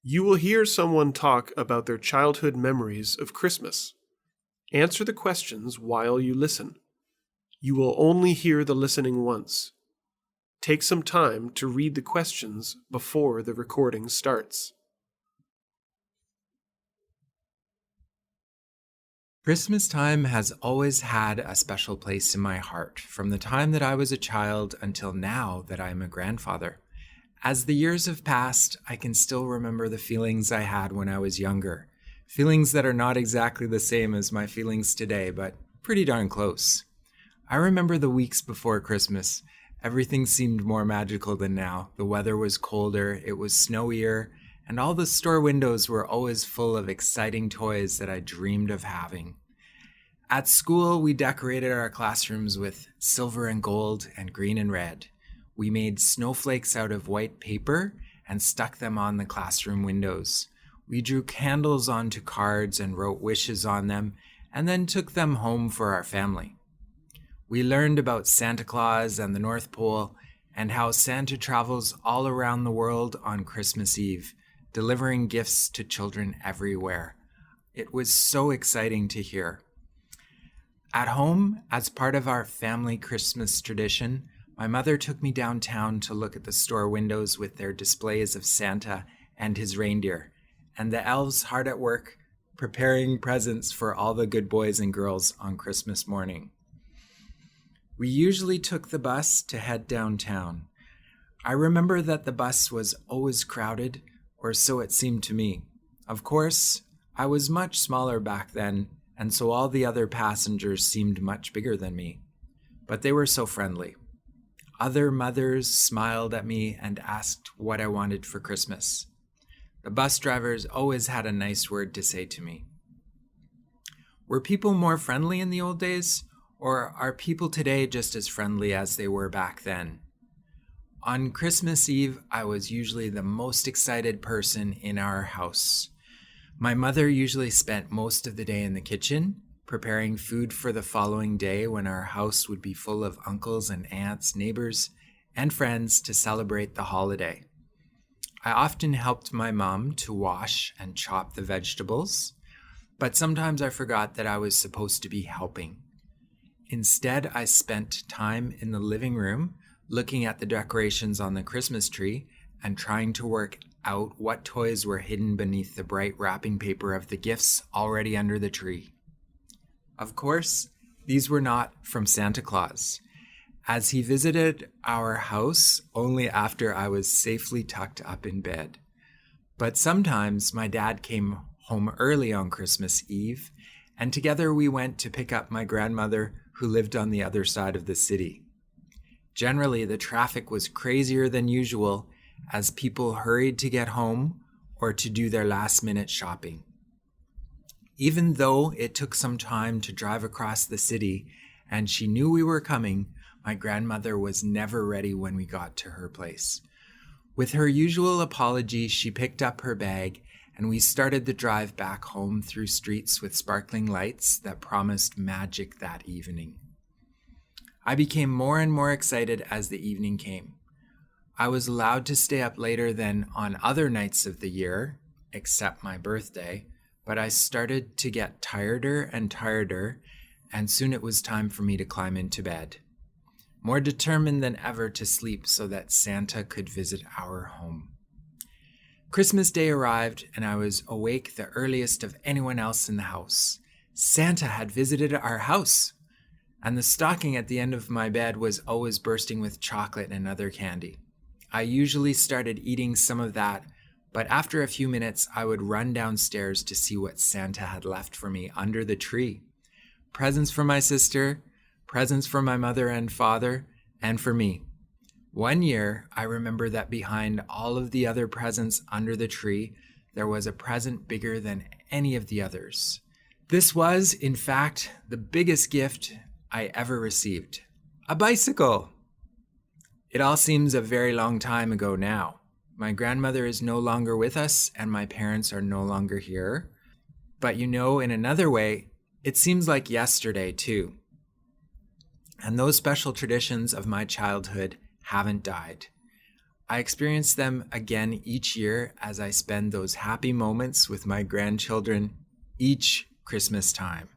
You will hear someone talk about their childhood memories of Christmas. Answer the questions while you listen. You will only hear the listening once. Take some time to read the questions before the recording starts. Christmas time has always had a special place in my heart, from the time that I was a child until now that I am a grandfather. As the years have passed, I can still remember the feelings I had when I was younger. Feelings that are not exactly the same as my feelings today, but pretty darn close. I remember the weeks before Christmas. Everything seemed more magical than now. The weather was colder, it was snowier, and all the store windows were always full of exciting toys that I dreamed of having. At school, we decorated our classrooms with silver and gold and green and red. We made snowflakes out of white paper and stuck them on the classroom windows. We drew candles onto cards and wrote wishes on them, and then took them home for our family. We learned about Santa Claus and the North Pole, and how Santa travels all around the world on Christmas Eve, delivering gifts to children everywhere. It was so exciting to hear. At home, as part of our family Christmas tradition, my mother took me downtown to look at the store windows with their displays of Santa and his reindeer, and the elves hard at work preparing presents for all the good boys and girls on Christmas morning. We usually took the bus to head downtown. I remember that the bus was always crowded, or so it seemed to me. Of course, I was much smaller back then, and so all the other passengers seemed much bigger than me. But they were so friendly. Other mothers smiled at me and asked what I wanted for Christmas. The bus drivers always had a nice word to say to me. Were people more friendly in the old days, or are people today just as friendly as they were back then? On Christmas Eve, I was usually the most excited person in our house. My mother usually spent most of the day in the kitchen, preparing food for the following day when our house would be full of uncles and aunts, neighbors, and friends to celebrate the holiday. I often helped my mom to wash and chop the vegetables, but sometimes I forgot that I was supposed to be helping. Instead, I spent time in the living room looking at the decorations on the Christmas tree and trying to work out what toys were hidden beneath the bright wrapping paper of the gifts already under the tree. Of course, these were not from Santa Claus, as he visited our house only after I was safely tucked up in bed. But sometimes my dad came home early on Christmas Eve, and together we went to pick up my grandmother, who lived on the other side of the city. Generally, the traffic was crazier than usual as people hurried to get home or to do their last-minute shopping. Even though it took some time to drive across the city and she knew we were coming, my grandmother was never ready when we got to her place. With her usual apology, she picked up her bag and we started the drive back home through streets with sparkling lights that promised magic that evening. I became more and more excited as the evening came. I was allowed to stay up later than on other nights of the year, except my birthday, but I started to get tireder and tireder, and soon it was time for me to climb into bed, more determined than ever to sleep so that Santa could visit our home. Christmas Day arrived, and I was awake the earliest of anyone else in the house. Santa had visited our house, and the stocking at the end of my bed was always bursting with chocolate and other candy. I usually started eating some of that, but after a few minutes, I would run downstairs to see what Santa had left for me under the tree. Presents for my sister, presents for my mother and father, and for me. One year, I remember that behind all of the other presents under the tree, there was a present bigger than any of the others. This was, in fact, the biggest gift I ever received. A bicycle! It all seems a very long time ago now. My grandmother is no longer with us, and my parents are no longer here. But in another way, it seems like yesterday, too. And those special traditions of my childhood haven't died. I experience them again each year as I spend those happy moments with my grandchildren each Christmas time.